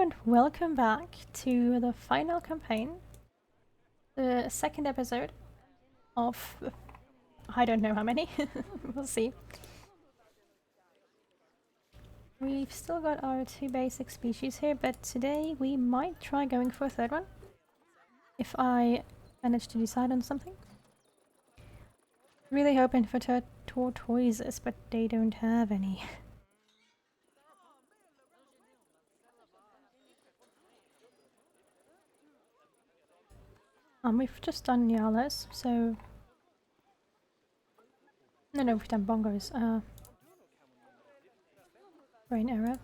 and welcome back to the final campaign. The second episode of... I don't know how many. We'll see. We've still got our two basic species here, but today we might try going for a third one. If I manage to decide on something. Really hoping for tortoises, but they don't have any. We've just done Yalas, so... No, we've done bongos. Brain error.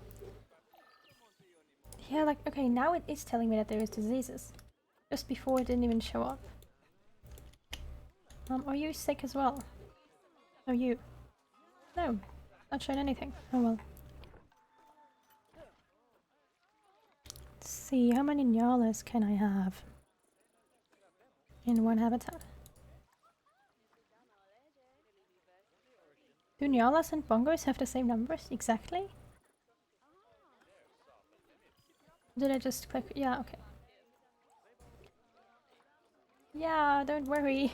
Yeah, like, okay, now it is telling me that there is diseases. Just before it didn't even show up. Are you sick as well? Oh, you? No, not showing anything. Oh well. Let's see, how many Nyalas can I have in one habitat? Do Nyalas and bongos have the same numbers exactly? Did I just click? Yeah, okay. Yeah, don't worry.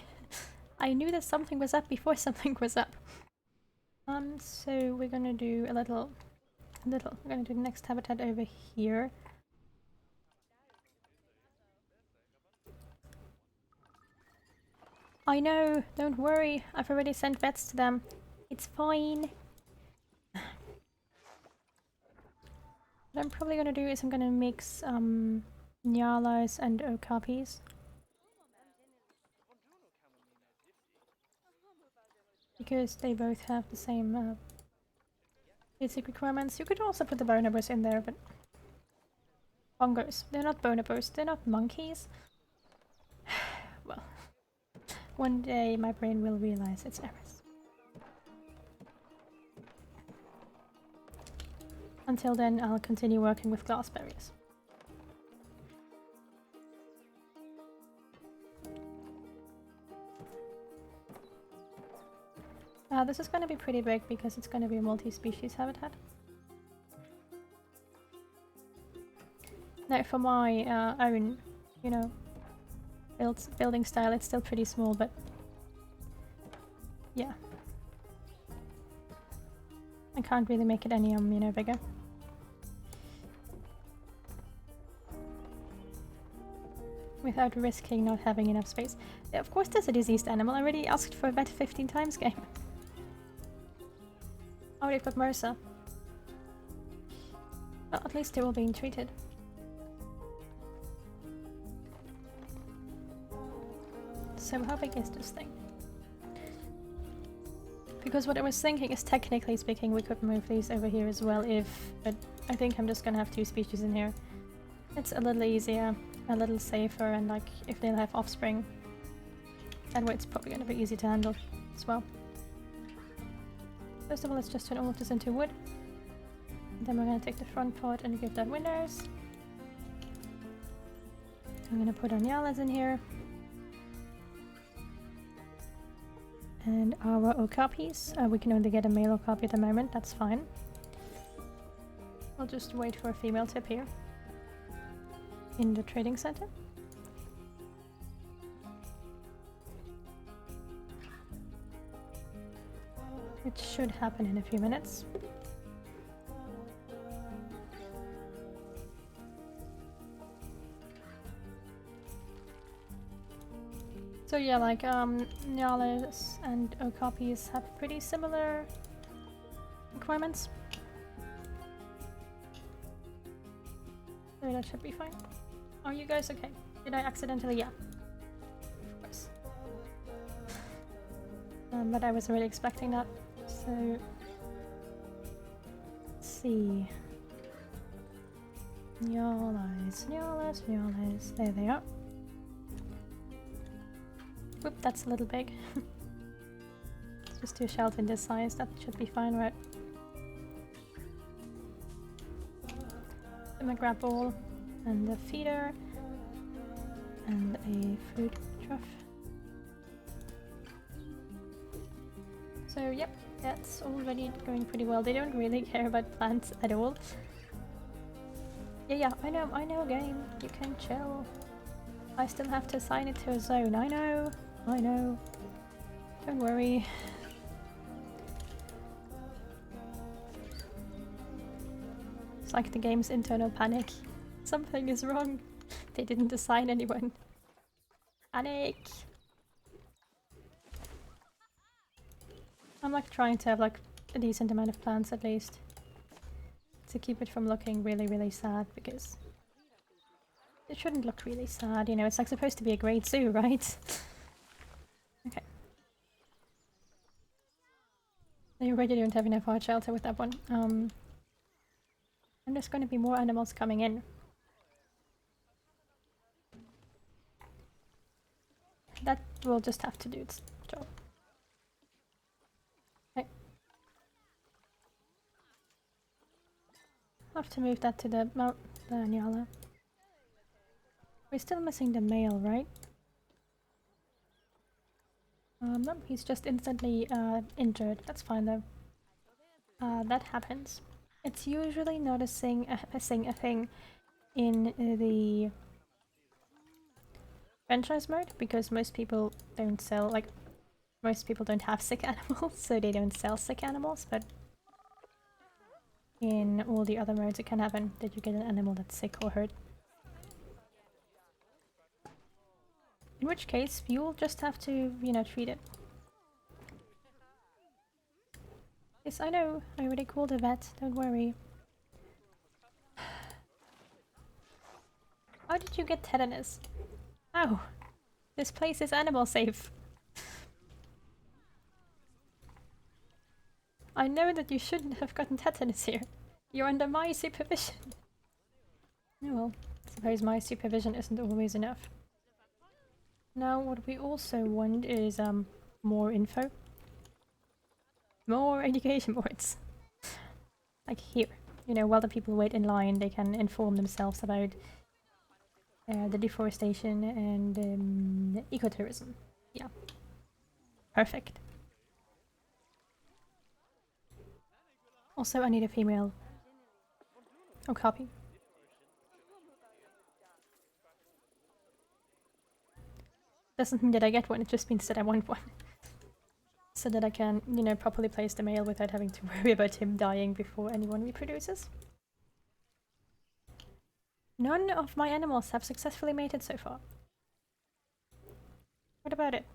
I knew that something was up before something was up. So we're gonna do a little. We're gonna do the next habitat over here. I know, don't worry. I've already sent vets to them. It's fine. What I'm probably gonna do is I'm gonna mix Nyalas and Okapis. Because they both have the same basic requirements. You could also put the bonobos in there, but... Bongos. They're not bonobos, they're not monkeys. Well, one day my brain will realize its errors. Until then, I'll continue working with glass barriers. This is going to be pretty big because it's going to be a multi-species habitat. Now, for my own, you know, building style, it's still pretty small, but yeah. I can't really make it any, you know, bigger. Without risking not having enough space. Yeah, of course there's a diseased animal. I already asked for a vet 15 times, game. Oh, they've got MRSA. Well, at least they're all being treated. So how big is this thing? Because what I was thinking is, technically speaking, we could move these over here as well but I think I'm just gonna have two species in here. It's a little easier, a little safer, and like, if they'll have offspring, that way it's probably gonna be easy to handle as well. First of all, let's just turn all of this into wood. And then we're gonna take the front part and give that windows. I'm gonna put our Nyalas in here. And our Okapis. We can only get a male Okapi at the moment, that's fine. I'll just wait for a female to appear in the trading center. Which should happen in a few minutes. So yeah, like Nyalas and Okapis have pretty similar requirements. So that should be fine. Are you guys okay? Did I accidentally? Yeah. Of course. But I was really expecting that. So let's see. Nyalas. There they are. Whoop, that's a little big. Let's just do a shelter in this size, that should be fine, right? A grab ball, and a feeder, and a food trough. So yep, that's already going pretty well. They don't really care about plants at all. Yeah, I know, game. You can chill. I still have to assign it to a zone. I know. Don't worry. It's like the game's internal panic. Something is wrong. They didn't assign anyone. Panic! I'm like trying to have like a decent amount of plants at least. To keep it from looking really sad, because it shouldn't look really sad, you know, it's like supposed to be a great zoo, right? Okay. I already don't have enough hard shelter with that one. And there's going to be more animals coming in. That will just have to do its job. Okay. I'll have to move that to the Nyala. We're still missing the male, right? No, he's just instantly injured. That's fine though. That happens. It's usually not a thing in the franchise mode, because most people don't sell, like, most people don't have sick animals, so they don't sell sick animals, but in all the other modes it can happen that you get an animal that's sick or hurt. In which case, you'll just have to, you know, treat it. Yes, I know. I already called a vet. Don't worry. How did you get tetanus? Oh, this place is animal safe. I know that you shouldn't have gotten tetanus here. You're under my supervision. Oh well, I suppose my supervision isn't always enough. Now what we also want is more info. More education boards. Like here. You know, while the people wait in line, they can inform themselves about the deforestation and ecotourism. Yeah. Perfect. Also, I need a female. Oh, copy. Doesn't mean that I get one, it just means that I want one. So that I can, you know, properly place the male without having to worry about him dying before anyone reproduces. None of my animals have successfully mated so far. What about it?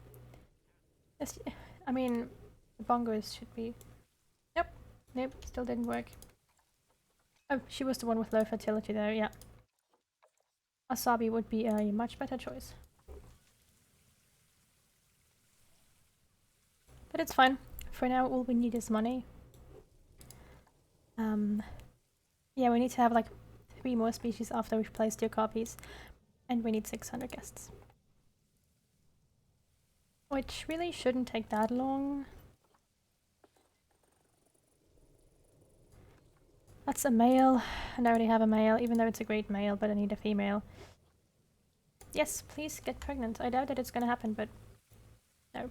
Yes, I mean, the bongos should be... Nope, still didn't work. Oh, she was the one with low fertility though, yeah. Asabi would be a much better choice. But it's fine. For now, all we need is money. Yeah, we need to have like 3 more species after we've placed 2 copies. And we need 600 guests. Which really shouldn't take that long. That's a male, and I already have a male, even though it's a great male, but I need a female. Yes, please get pregnant. I doubt that it's gonna happen, but no.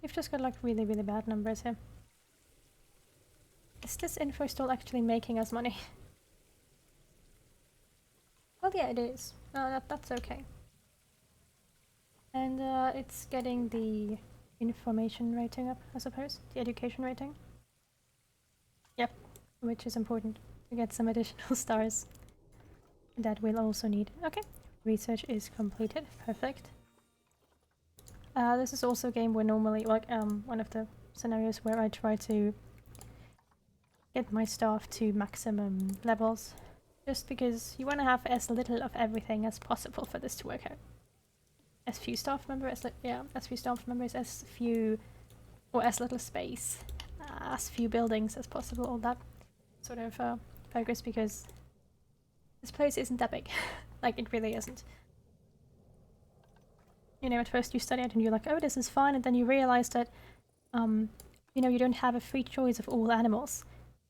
You've just got like really bad numbers here. Is this info stall actually making us money? Well, yeah, it is. That's okay. And it's getting the information rating up, I suppose. The education rating. Yep, which is important to get some additional stars. That we'll also need. Okay, research is completed. Perfect. This is also a game where normally, like, one of the scenarios where I try to get my staff to maximum levels. Just because you want to have as little of everything as possible for this to work out. As few staff members, as few staff members, as few, or as little space, as few buildings as possible, all that sort of focus, because this place isn't that big. Like, it really isn't. You know, at first you study it and you're like, oh, this is fine, and then you realize that, you know, you don't have a free choice of all animals.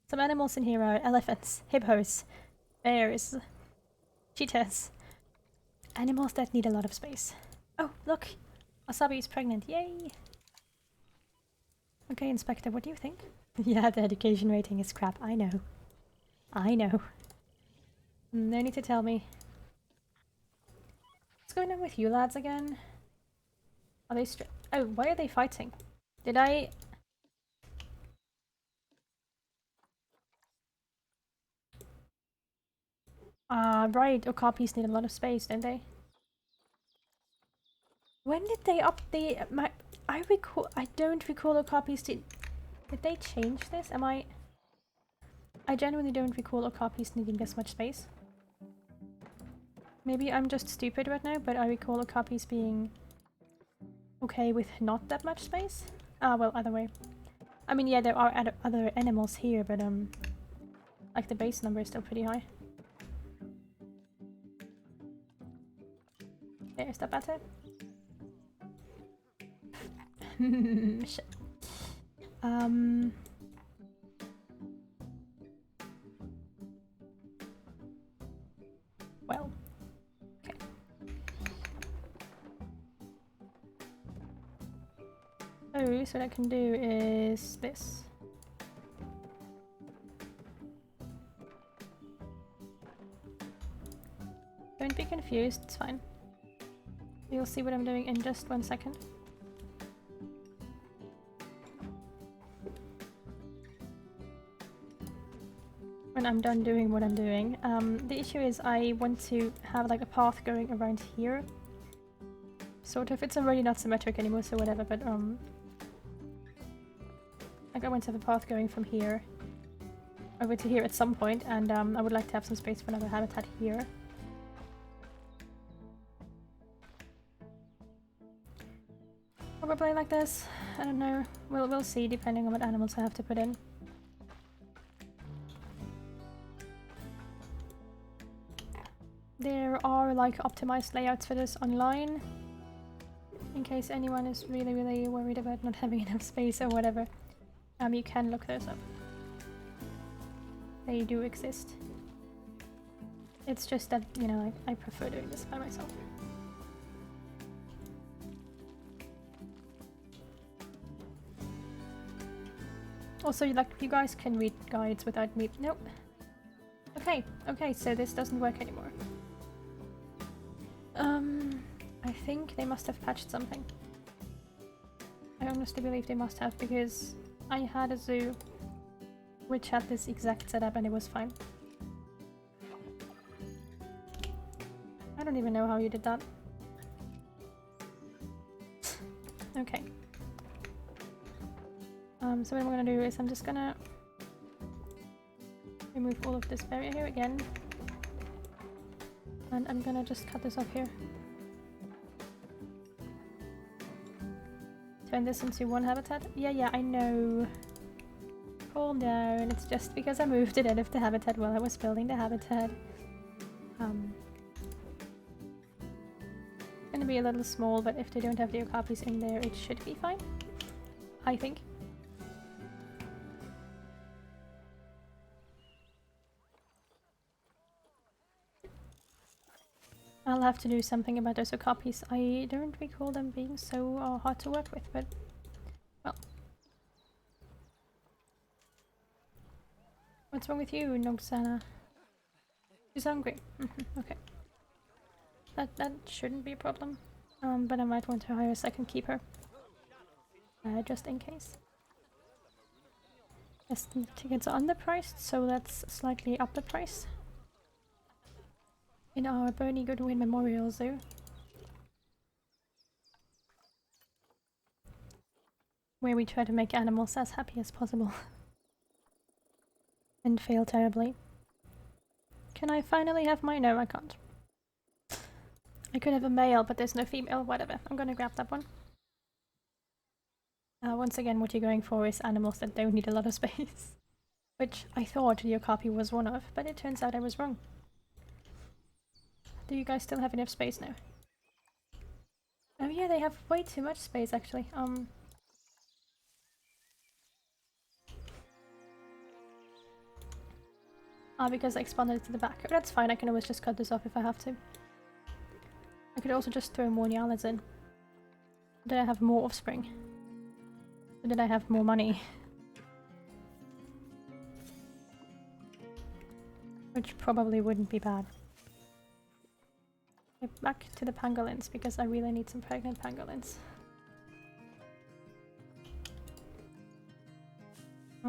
Some animals in here are elephants, hippos, bears, cheetahs. Animals that need a lot of space. Oh, look! Asabi is pregnant, yay! Okay, Inspector, what do you think? Yeah, the education rating is crap. I know. I know. No need to tell me. What's going on with you lads again? Are they oh, why are they fighting? Did I... right. Okapis need a lot of space, don't they? When did they up the... I don't recall Okapis did... Did they change this? I genuinely don't recall Okapis needing this much space. Maybe I'm just stupid right now, but I recall Okapis being okay with not that much space. Ah, well, other way. I mean, yeah, there are other animals here, but like the base number is still pretty high. There, is that better? Shit. Well. Okay. Oh, so what I can do is this. Don't be confused, it's fine. You'll see what I'm doing in just 1 second. When I'm done doing what I'm doing. The issue is I want to have like a path going around here. Sort of. It's already not symmetric anymore, so whatever, but like I want to have a path going from here over to here at some point, and I would like to have some space for another habitat here. Probably like this. I don't know. We'll see depending on what animals I have to put in. There are like optimized layouts for this online, in case anyone is really worried about not having enough space or whatever. You can look those up. They do exist. It's just that, you know, I prefer doing this by myself. Also, like, you guys can read guides without me. Nope. Okay, so this doesn't work anymore. I think they must have patched something. I honestly believe they must have, because I had a zoo which had this exact setup and it was fine. I don't even know how you did that. Okay. So what I'm gonna do is I'm just gonna remove all of this barrier here again. And I'm gonna just cut this off here. Turn this into one habitat? Yeah, I know. Calm down. It's just because I moved it out of the habitat while I was building the habitat. Gonna be a little small, but if they don't have the okapis in there, it should be fine. I think. I'll have to do something about those okapis. I don't recall them being so hard to work with, but well. What's wrong with you, Noxana? She's hungry. Okay. That shouldn't be a problem. But I might want to hire a second keeper. Just in case. Yes, the tickets are underpriced, so let's slightly up the price. In our Bernie Goodwin Memorial Zoo. Where we try to make animals as happy as possible. And fail terribly. Can I finally have my... No, I can't. I could have a male, but there's no female. Whatever. I'm gonna grab that one. Once again, what you're going for is animals that don't need a lot of space. Which I thought the okapi was one of, but it turns out I was wrong. Do you guys still have enough space now? Oh yeah, they have way too much space actually. Because I expanded it to the back. Oh, that's fine, I can always just cut this off if I have to. I could also just throw more nyalas in. Did I have more offspring? Or did I have more money? which probably wouldn't be bad. Okay, back to the pangolins, because I really need some pregnant pangolins.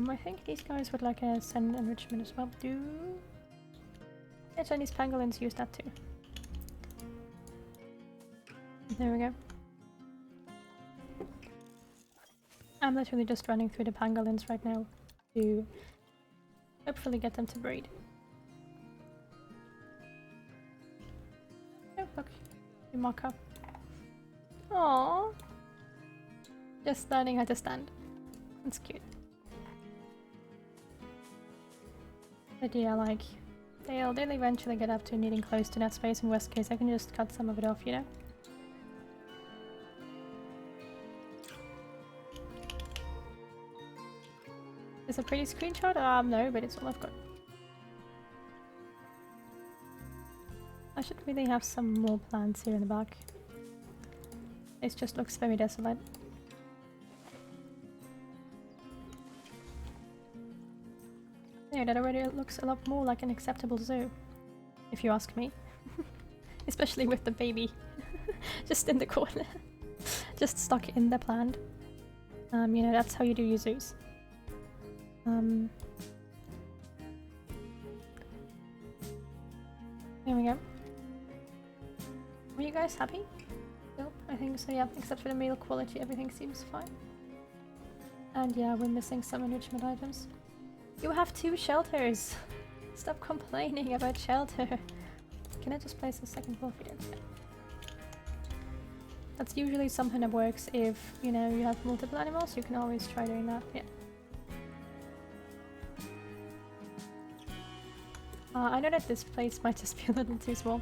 I think these guys would like a send enrichment as well. Yeah, Chinese pangolins use that too. There we go. I'm literally just running through the pangolins right now to hopefully get them to breed. Oh, look. You mock up. Aww. Just learning how to stand. That's cute. But yeah, like, they'll eventually get up to needing close to that space. In worst case, I can just cut some of it off, you know? Is a pretty screenshot? No, but it's all I've got. I should really have some more plants here in the back. It just looks very desolate. Yeah, that already looks a lot more like an acceptable zoo, if you ask me. Especially with the baby just in the corner. Just stuck in the plant. You know, that's how you do your zoos. There we go. Were you guys happy? Nope, I think so, yeah. Except for the meal quality, everything seems fine. And yeah, we're missing some enrichment items. You have 2 shelters! Stop complaining about shelter. Can I just place a second floor feeder? Yeah. That's usually something that works if, you know, you have multiple animals. You can always try doing that, yeah. I know that this place might just be a little too small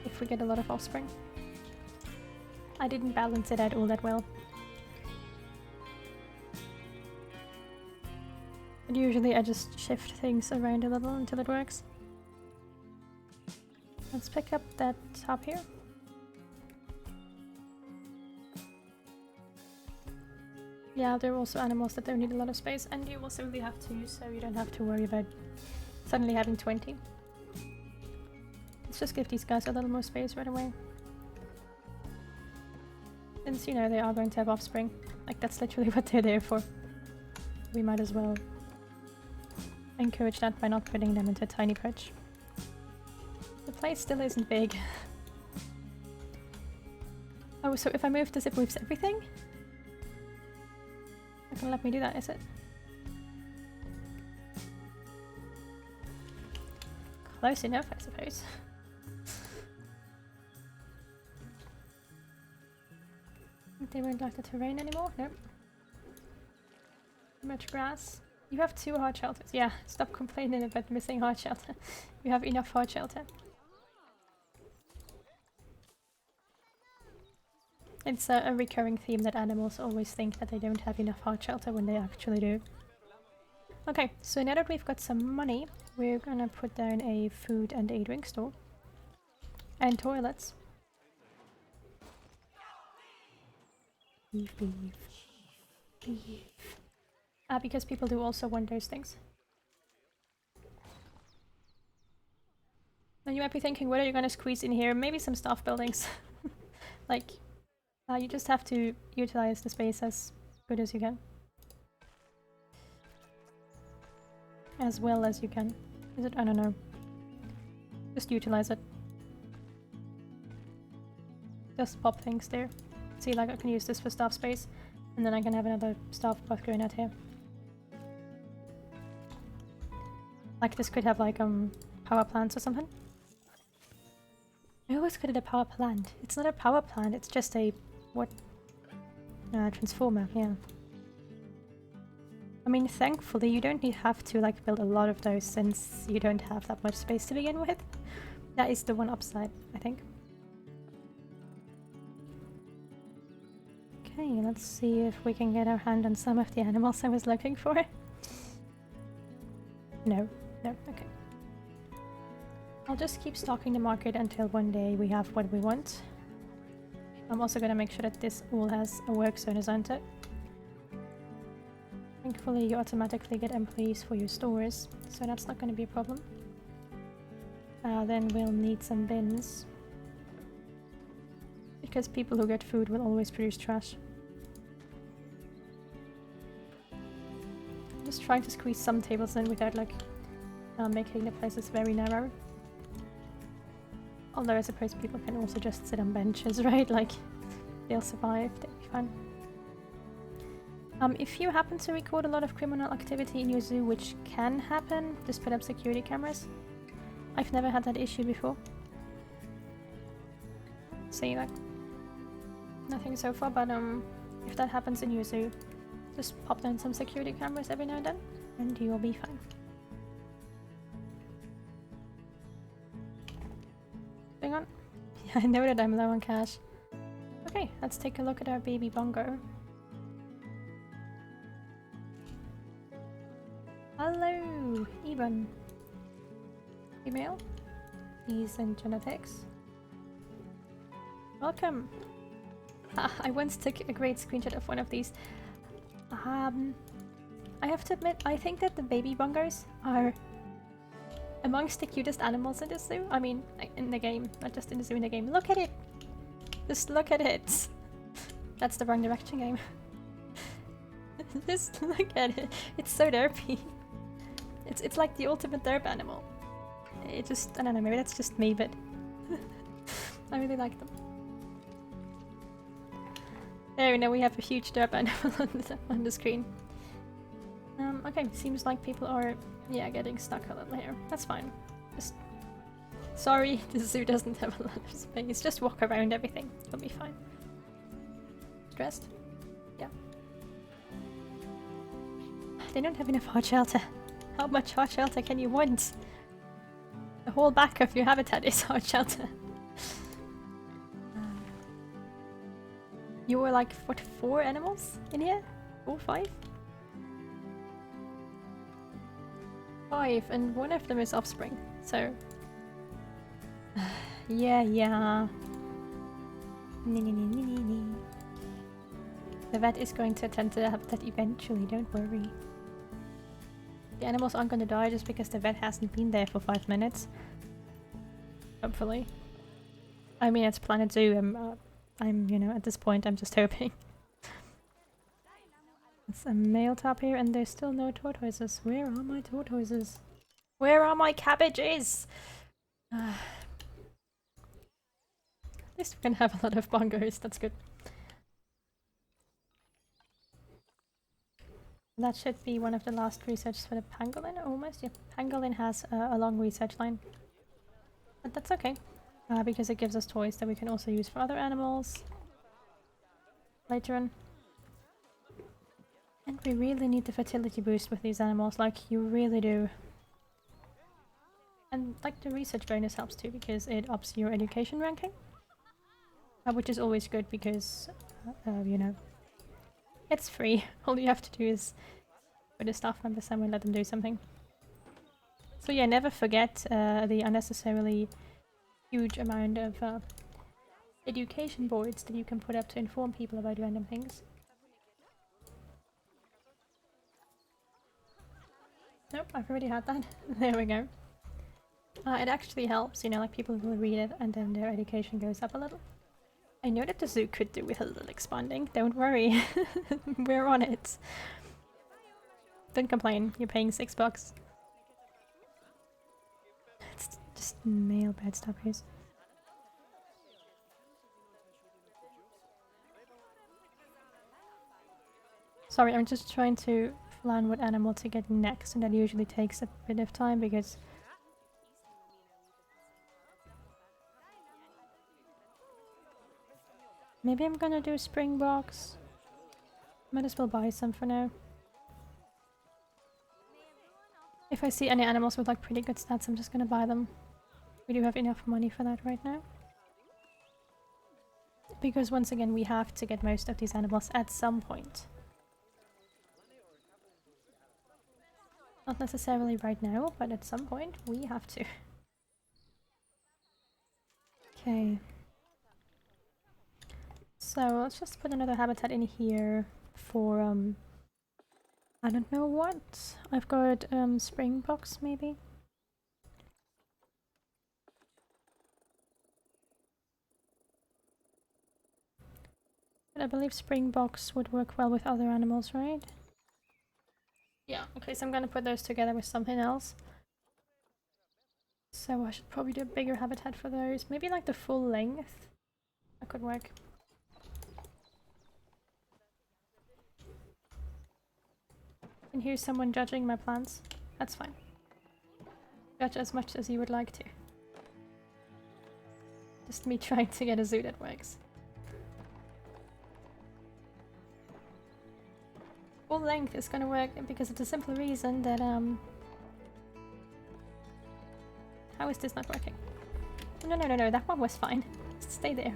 if we get a lot of offspring. I didn't balance it out all that well. But usually I just shift things around a little until it works. Let's pick up that top here. Yeah, there are also animals that don't need a lot of space, and you also really have 2, so you don't have to worry about suddenly having 20. Let's just give these guys a little more space right away. Since, you know, they are going to have offspring. Like, that's literally what they're there for. We might as well encourage that by not putting them into a tiny perch. The place still isn't big. Oh, so if I move this, it moves everything? Not gonna let me do that, is it? Close enough, I suppose. They won't like the terrain anymore? Nope. Too much grass. You have 2 hard shelters. Yeah, stop complaining about missing hard shelter. You have enough hard shelter. It's a recurring theme that animals always think that they don't have enough hard shelter when they actually do. Okay, so now that we've got some money, we're gonna put down a food and a drink store. And toilets. Beef, beef, beef. Because people do also want those things. Now you might be thinking, what are you gonna squeeze in here? Maybe some staff buildings. Like, you just have to utilize the space as good as you can. As well as you can. Is it? I don't know. Just utilize it. Just pop things there. See, like I can use this for staff space, and then I can have another staff path going out here. Like this could have like power plants or something. I always call it a power plant. It's not a power plant, it's just a what? Transformer, yeah. I mean, thankfully you don't have to like build a lot of those since you don't have that much space to begin with. That is the one upside, I think. Okay, let's see if we can get our hand on some of the animals I was looking for. No, okay. I'll just keep stocking the market until one day we have what we want. I'm also gonna make sure that this all has a work zone assigned it. Thankfully you automatically get employees for your stores, so that's not gonna be a problem. then we'll need some bins. Because people who get food will always produce trash. I'm just trying to squeeze some tables in without like making the places very narrow. Although I suppose people can also just sit on benches, right? Like, they'll survive, they'll be fine. If you happen to record a lot of criminal activity in your zoo, which can happen, just put up security cameras. I've never had that issue before. See, like, nothing so far, but if that happens in your zoo, just pop down some security cameras every now and then, and you'll be fine. Hang on. Yeah, I know that I'm low on cash. Okay, let's take a look at our baby bongo. Hello, Eben. Email. He's in genetics. Welcome. I once took a great screenshot of one of these. I have to admit, I think that the baby bongos are amongst the cutest animals in the zoo. I mean, in the game, not just in the zoo, in the game. Look at it! Just look at it! That's the wrong direction game. Just look at it. It's so derpy. It's like the ultimate derp animal. It just, I don't know, maybe that's just me, but I really like them. There we know we have a huge derp animal on the screen. Okay, seems like people are, yeah, getting stuck a little here. That's fine. Just, sorry, the zoo doesn't have a lot of space. Just walk around everything. It'll be fine. Stressed? Yeah. They don't have enough hard shelter. How much hard shelter can you want? The whole back of your habitat is hard shelter. You were like, what, 4 animals in here? 4, 5? 5, and one of them is offspring, so... yeah. The vet is going to attend to the habitat eventually, don't worry. The animals aren't going to die just because the vet hasn't been there for 5 minutes. Hopefully. I mean, it's Planet Zoo, I'm, you know, at this point I'm just hoping. It's a male top here and there's still no tortoises. Where are my tortoises? Where are my cabbages? At least we can have a lot of bongos, that's good. That should be one of the last researches for the pangolin, almost. Yeah, pangolin has a long research line. But that's okay, because it gives us toys that we can also use for other animals later on. And we really need the fertility boost with these animals, like you really do. And like the research bonus helps too, because it ups your education ranking. Which is always good because, you know, it's free. All you have to do is put the staff members somewhere and let them do something. So yeah, never forget the unnecessarily huge amount of education boards that you can put up to inform people about random things. Nope, I've already had that. There we go. It actually helps, you know, like people will read it and then their education goes up a little. I know that the zoo could do with a little expanding, don't worry. We're on it. Don't complain, you're paying $6. It's just male bed stoppers. Sorry, I'm just trying to plan what animal to get next, and that usually takes a bit of time because maybe I'm gonna do springboks. Might as well buy some for now. If I see any animals with like pretty good stats, I'm just gonna buy them. We do have enough money for that right now. Because once again, we have to get most of these animals at some point. Not necessarily right now, but at some point we have to. Okay. So let's just put another habitat in here for I don't know what. I've got springboks maybe. But I believe springboks would work well with other animals, right? Yeah, okay, so I'm gonna put those together with something else. So I should probably do a bigger habitat for those. Maybe like the full length. That could work. And here's someone judging my plants. That's fine. Judge as much as you would like to. Just me trying to get a zoo that works. Full length is gonna work because of the simple reason that how is this not working? No, no, no, no, that one was fine. Just stay there.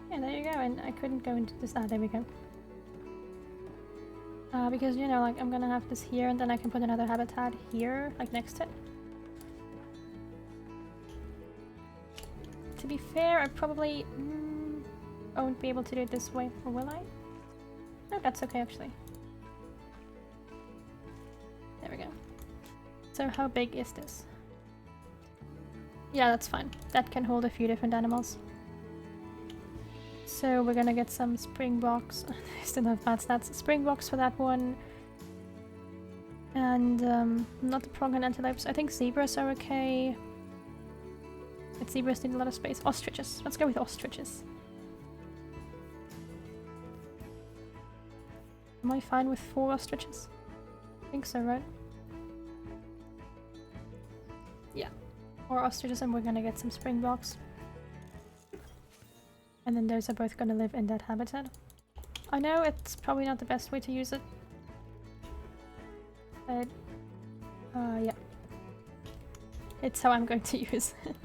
Yeah, there you go, and I couldn't go into this. Ah, there we go. Because, you know, like, I'm gonna have this here, and then I can put another habitat here, like, next to it. To be fair, I probably won't be able to do it this way, or will I? No, that's okay, actually. There we go. So how big is this? Yeah, that's fine. That can hold a few different animals. So we're gonna get some springboks. I still have bad stats. Springboks for that one. And not the pronghorn antelopes. I think zebras are okay. But zebras need a lot of space. Ostriches. Let's go with ostriches. Am I fine with 4 ostriches? I think so, right? Yeah. 4 ostriches and we're gonna get some springboks. And then those are both gonna live in that habitat. I know it's probably not the best way to use it. But, yeah. It's how I'm going to use it.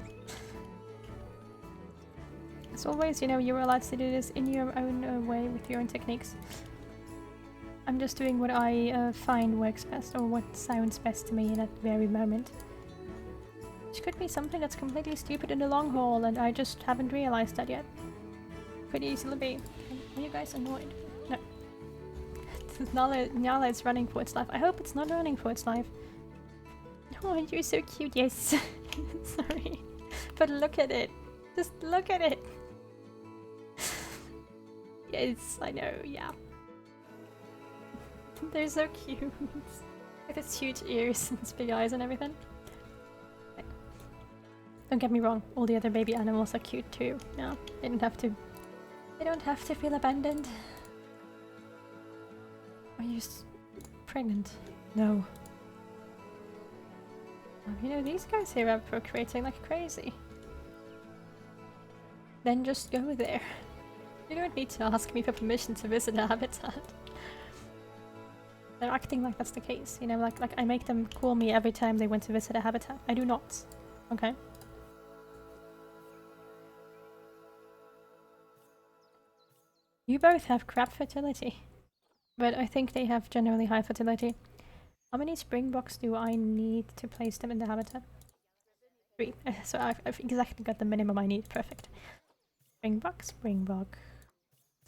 As always, you know, you're allowed to do this in your own way with your own techniques. I'm just doing what I find works best, or what sounds best to me in that very moment. Which could be something that's completely stupid in the long haul, and I just haven't realized that yet. Could easily be. Are you guys annoyed? No. Nyala is running for its life. I hope it's not running for its life. Oh, you're so cute, yes. Sorry. But look at it. Just look at it. Yes, I know, yeah. They're so cute. With its huge ears and its big eyes and everything. Don't get me wrong, all the other baby animals are cute too. No, they don't have to. They don't have to feel abandoned. Are you pregnant? No. You know, these guys here are procreating like crazy. Then just go there. You don't need to ask me for permission to visit a habitat. They're acting like that's the case, you know, like I make them call me every time they want to visit a habitat. I do not. Okay? You both have crap fertility. But I think they have generally high fertility. How many springboks do I need to place them in the habitat? 3. So I've exactly got the minimum I need. Perfect. Springbok, springbok.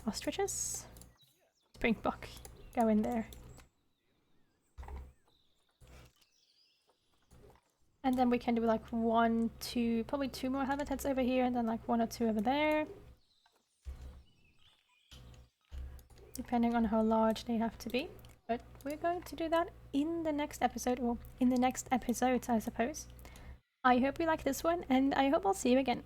Ostriches? Springbok. Go in there. And then we can do like 1, 2, probably 2 more habitats over here, and then like 1 or 2 over there. Depending on how large they have to be. But we're going to do that in the next episode, or in the next episodes, I suppose. I hope you like this one, and I hope I'll see you again.